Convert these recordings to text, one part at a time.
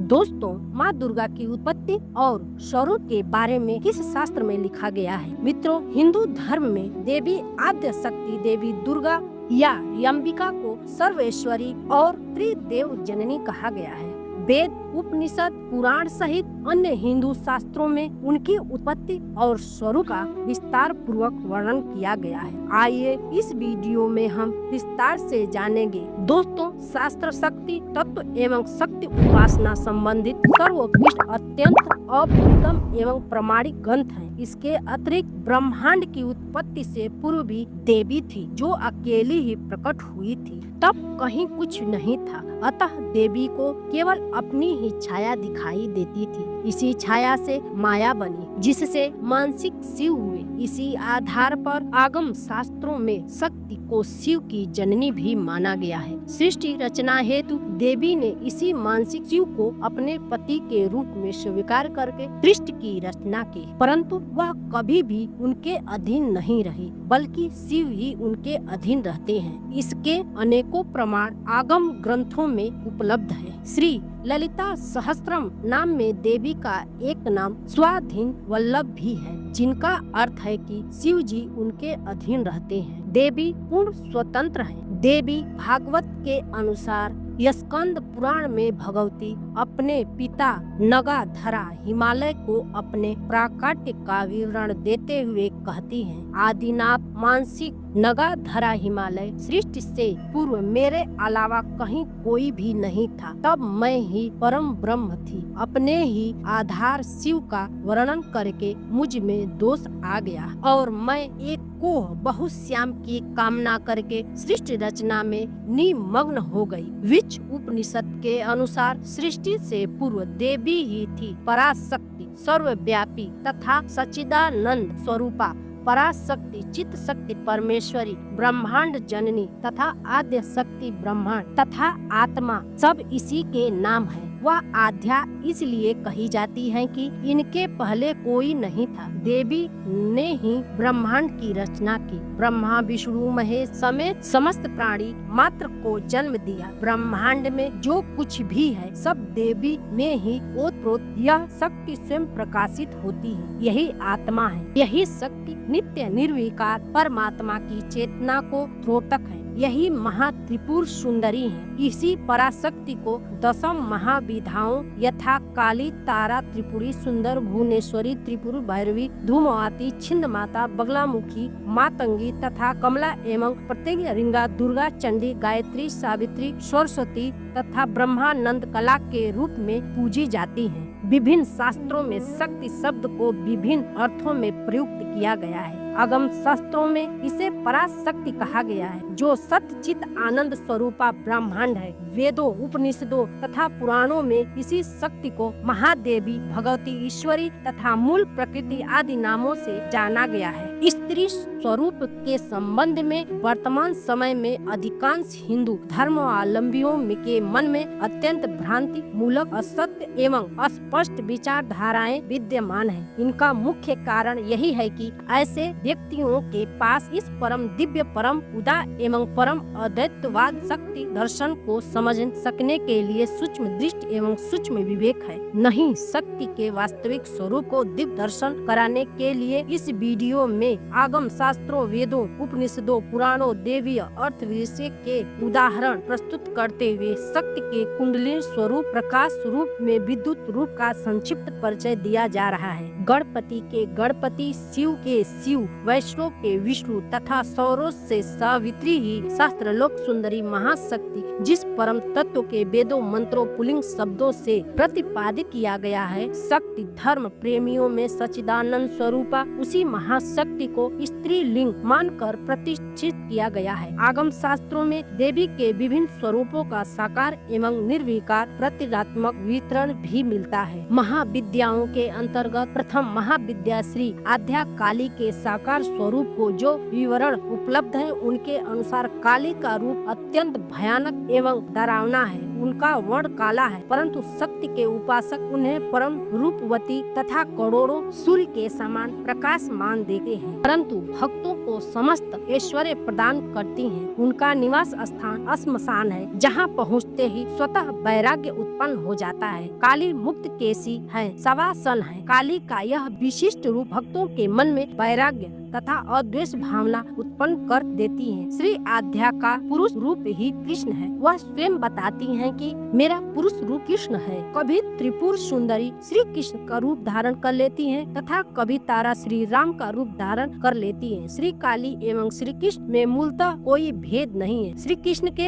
दोस्तों, माँ दुर्गा की उत्पत्ति और स्वरूप के बारे में किस शास्त्र में लिखा गया है? मित्रों, हिंदू धर्म में देवी आद्य शक्ति देवी दुर्गा या अंबिका को सर्वेश्वरी और त्रिदेव जननी कहा गया है। वेद, उपनिषद, पुराण सहित अन्य हिंदू शास्त्रों में उनकी उत्पत्ति और स्वरूप का विस्तार पूर्वक वर्णन किया गया है। आइए इस वीडियो में हम विस्तार से जानेंगे। दोस्तों, शास्त्र शक्ति तत्व एवं शक्ति उपासना संबंधित सर्वोत्कृष्ट, अत्यंत अद्भुतम एवं प्रामाणिक ग्रंथ है। इसके अतिरिक्त ब्रह्मांड की उत्पत्ति से पूर्व भी देवी थी, जो अकेली ही प्रकट हुई थी। तब कहीं कुछ नहीं था, अतः देवी को केवल अपनी ही छाया दिखाई देती थी। इसी छाया से माया बनी, जिससे मानसिक शिव हुए। इसी आधार पर आगम शास्त्रों में शक्ति को शिव की जननी भी माना गया है। सृष्टि रचना हेतु देवी ने इसी मानसिक शिव को अपने पति के रूप में स्वीकार करके सृष्टि की रचना की, परंतु वह कभी भी उनके अधीन नहीं रही, बल्कि शिव ही उनके अधीन रहते हैं। इसके अनेकों प्रमाण आगम ग्रंथों में उपलब्ध है। श्री ललिता सहस्त्रम नाम में देवी का एक नाम स्वाधीन वल्लभ भी है, जिनका अर्थ है कि शिव जी उनके अधीन रहते हैं। देवी पूर्ण स्वतंत्र है। देवी भागवत के अनुसार स्कंद पुराण में भगवती अपने पिता नगाधरा हिमालय को अपने प्राकट्य का विवरण देते हुए कहती हैं, आदिनाथ मानसिक नगाधरा हिमालय सृष्टि से पूर्व मेरे अलावा कहीं कोई भी नहीं था। तब मैं ही परम ब्रह्म थी। अपने ही आधार शिव का वर्णन करके मुझ में दोष आ गया और मैं एक कोह बहुश्याम की कामना करके सृष्टि रचना में निमग्न हो गई। विच उपनिषद के अनुसार सृष्टि से पूर्व देवी ही थी पराशक्ति, सर्वव्यापी तथा सच्चिदानंद स्वरूपा। पराशक्ति, चित्त शक्ति परमेश्वरी, ब्रह्मांड जननी तथा आद्य शक्ति ब्रह्मांड तथा आत्मा सब इसी के नाम है। वह आद्या इसलिए कही जाती है कि इनके पहले कोई नहीं था। देवी ने ही ब्रह्मांड की रचना की। ब्रह्मा, विष्णु, महेश समेत समस्त प्राणी मात्र को जन्म दिया। ब्रह्मांड में जो कुछ भी है सब देवी में ही ओतप्रोत यह शक्ति स्वयं प्रकाशित होती है। यही आत्मा है। यही शक्ति नित्य निर्विकार परमात्मा की चेतना को द्योतक है। यही महात्रिपुर सुंदरी है। इसी पराशक्ति को दशम महाविधाओं यथा काली, तारा, त्रिपुरी, सुंदर, भुवनेश्वरी, त्रिपुर, भैरवी, धूमवती, छिंद माता, बगलामुखी, मातंगी तथा कमला एवं प्रत्यंगिका, दुर्गा, चंडी, गायत्री, सावित्री, सरस्वती तथा ब्रह्मानंद कला के रूप में पूजी जाती हैं। विभिन्न शास्त्रों में शक्ति शब्द को विभिन्न अर्थों में प्रयुक्त किया गया है। आगम शास्त्रों में इसे पराशक्ति कहा गया है, जो सत्य चित आनंद स्वरूपा ब्रह्मांड है। वेदों, उपनिषदों तथा पुराणों में इसी शक्ति को महादेवी, भगवती, ईश्वरी तथा मूल प्रकृति आदि नामों से जाना गया है। स्त्री स्वरूप के संबंध में वर्तमान समय में अधिकांश हिंदू धर्मावलंबियों के मन में अत्यंत भ्रांति मूलक, असत्य एवं अस्पष्ट विचारधाराएं विद्यमान है। इनका मुख्य कारण यही है कि ऐसे व्यक्तियों के पास इस परम दिव्य, परम उदार एवं परम अद्वैतवाद शक्ति दर्शन को समझ सकने के लिए सूक्ष्म दृष्टि एवं सूक्ष्म विवेक है। नहीं, शक्ति के वास्तविक स्वरूप को दिव्य दर्शन कराने के लिए इस वीडियो में आगम शास्त्रों, वेदों, उपनिषदों, पुराणों, देवीय अर्थ विषय के उदाहरण प्रस्तुत करते हुए शक्ति के कुंडली स्वरूप, प्रकाश रूप में विद्युत रूप का संक्षिप्त परिचय दिया जा रहा है। गणपति के गणपति, शिव के शिव, वैष्णव के विष्णु तथा सौरों से सावित्री ही शास्त्रलोक सुंदरी महाशक्ति, जिस परम तत्व के वेदों, मंत्रों, पुल्लिंग शब्दों से प्रतिपादित किया गया है। शक्ति धर्म प्रेमियों में सच्चिदानंद स्वरूपा उसी महाशक्ति को स्त्रीलिंग मानकर प्रतिष्ठित किया गया है। आगम शास्त्रों में देवी के विभिन्न स्वरूपों का साकार एवं निर्विकार प्रतीकात्मक वितरण भी मिलता है। महाविद्याओं के अंतर्गत प्रथम महाविद्या श्री आद्या काली के साकार स्वरूप को जो विवरण उपलब्ध है, उनके अनुसार काली का रूप अत्यंत भयानक एवं डरावना है। उनका वर्ण काला है, परंतु शक्ति शक्ति के उपासक उन्हें परम रूपवती तथा करोड़ों सूर्य के समान प्रकाशमान देखते हैं, परंतु भक्तों को समस्त ऐश्वर्य प्रदान करती हैं। उनका निवास स्थान श्मशान है, जहाँ पहुँचते ही स्वतः वैराग्य उत्पन्न हो जाता है। काली मुक्त केसी है, सवासन है। काली का यह विशिष्ट रूप भक्तों के मन में वैराग्य तथा अद्वेष भावना उत्पन्न कर देती है। श्री आध्या का पुरुष रूप ही कृष्ण है। वह स्वयं बताती हैं कि मेरा पुरुष रूप कृष्ण है। कभी त्रिपुर सुंदरी श्री कृष्ण का रूप धारण कर लेती हैं तथा कभी तारा श्री राम का रूप धारण कर लेती हैं। श्री काली एवं श्री कृष्ण में मूलतः कोई भेद नहीं है। श्री कृष्ण के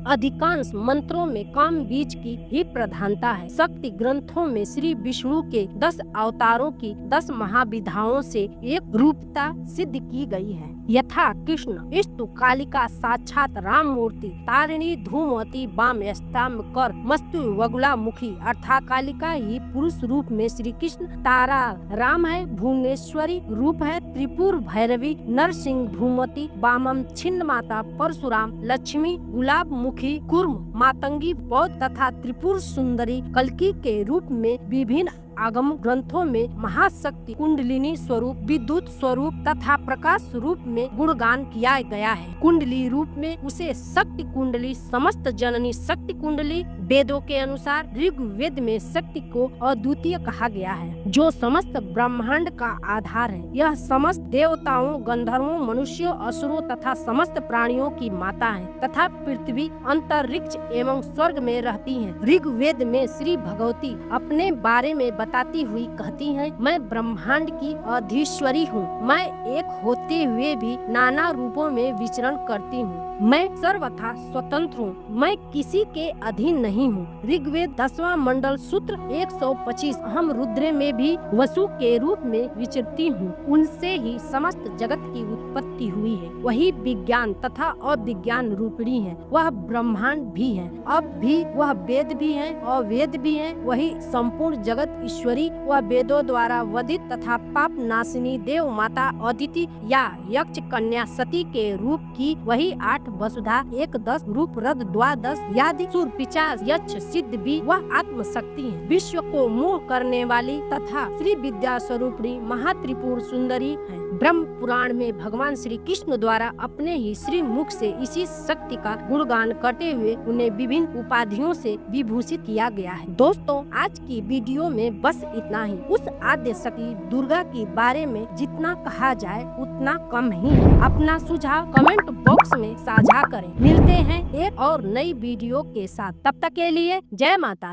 अधिकांश मंत्रों में काम बीज की ही प्रधानता है। शक्ति ग्रंथों में श्री विष्णु के 10 अवतारों की 10 महाविधाओं से एक रूपता सिद्ध की गई है। यथा कृष्ण स्तु कालिका साक्षात राम मूर्ति तारिणी धूमवती वाम स्तंभ कर मस्तु वगुला मुखी अर्थात कालिका ही पुरुष रूप में श्री कृष्ण, तारा राम है, भुवनेश्वरी रूप है त्रिपुर भैरवी, नरसिंह धूमवती, वामम छिन्न माता परशुराम, लक्ष्मी गुलाब मुखी कुर्म मातंगी बौद्ध तथा त्रिपुर सुंदरी कल्की के रूप में विभिन्न आगम ग्रंथों में महाशक्ति कुंडलिनी स्वरूप, विद्युत स्वरूप तथा प्रकाश स्वरूप में गुणगान किया गया है। कुंडली रूप में उसे शक्ति कुंडली, समस्त जननी शक्ति कुंडली, वेदों के अनुसार ऋग्वेद में शक्ति को अद्वितीय कहा गया है, जो समस्त ब्रह्मांड का आधार है। यह समस्त देवताओं, गंधर्वों, मनुष्यों, असुरों तथा समस्त प्राणियों की माता है तथा पृथ्वी, अंतरिक्ष एवं स्वर्ग में रहती है। ऋग्वेद में श्री भगवती अपने बारे में बताती हुई कहती हैं, मैं ब्रह्मांड की अधीश्वरी हूँ। मैं एक होते हुए भी नाना रूपों में विचरण करती हूँ। मैं सर्वथा स्वतंत्र हूँ। मैं किसी के अधीन नहीं हूँ। ऋग्वेद 10वां मंडल सूत्र 125। हम रुद्र में भी वसु के रूप में विचरती हूँ। उनसे ही समस्त जगत की उत्पत्ति हुई है। वही विज्ञान तथा अविज्ञान रूपिणी है। वह ब्रह्मांड भी है, अब भी वह वेद भी है और वेद भी है। वही संपूर्ण जगत ईश्वरी व वेदों द्वारा वधित तथा पाप नाशिनी देव माता अदिति या यक्ष कन्या सती के रूप की वही 8 वसुधा, 1 10 रूप रद द्वादश यादि सुर पिचास यक्ष सिद्ध भी वह आत्म शक्ति है। विश्व को मोह करने वाली तथा श्री विद्या स्वरूपिणी महात्रिपुर सुंदरी है। ब्रह्म पुराण में भगवान श्री कृष्ण द्वारा अपने ही श्री मुख से इसी शक्ति का गुणगान करते हुए उन्हें विभिन्न उपाधियों से विभूषित किया गया है। दोस्तों, आज की वीडियो में बस इतना ही। उस आद्य शक्ति दुर्गा के बारे में जितना कहा जाए उतना कम ही है। अपना सुझाव कमेंट बॉक्स में साझा करें। मिलते हैं एक और नई वीडियो के साथ। तब तक के लिए जय माता।